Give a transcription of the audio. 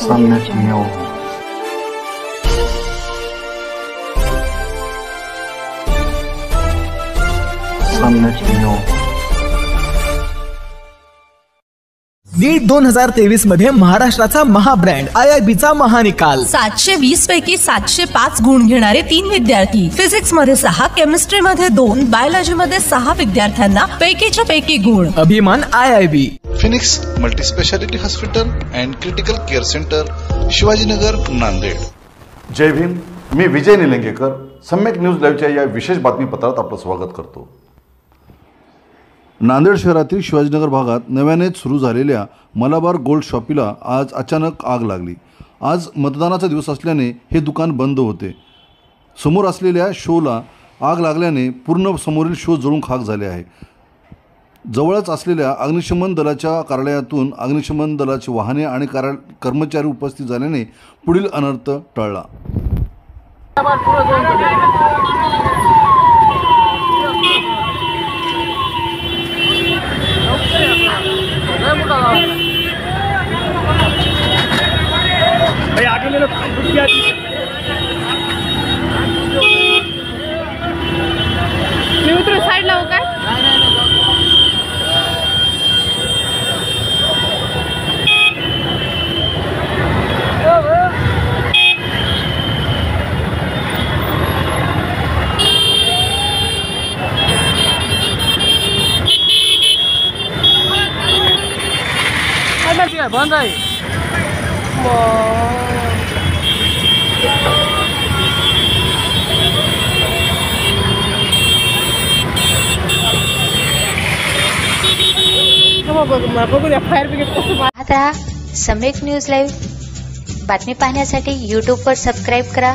सम्यक न्यूज नीट 2023 मध्ये महाराष्ट्राचा महाब्रँड IIBचा महानिकाल 720 पैकी 705 गुण घेणारे 3 विद्यार्थी, फिजिक्स मध्ये 6, केमिस्ट्री मध्ये 2, बायोलॉजी मध्ये 6 विद्यार्थ्यांना पैकीच्या पैकी गुण. अभिमान IIB. Phoenix multispeciality hospital and critical care centre, Shivajinagar, Nanded. Jai Bhim. मी विजय निलंगेकर. सम्यक न्यूज लाईव्हच्या या विशेष बातमीपत्रात आपलं स्वागत करतो. नांदेड शहरातील शिवाजीनगर भागात नव्यानेच सुरू झालेल्या मलाबार गोल्ड शॉपीला आज अचानक आग लागली. आज मतदानाचा दिवस असल्याने हे दुकान बंद होते. समोर असलेल्या शोला आग लागल्याने पूर्ण समोरील शो जळून खाक झाले आहे. जवळच असलेल्या अग्निशमन दलाच्या कार्यालयातून अग्निशमन दलाची वाहने आणि कर्मचारी उपस्थित झाल्याने पुढील अनर्थ टळला. मी उतरू साईड लावू काय? बंद आहे. आता सम्यक न्यूज लाईव्ह बातमी पाहण्यासाठी यूट्यूबवर सबस्क्राईब करा.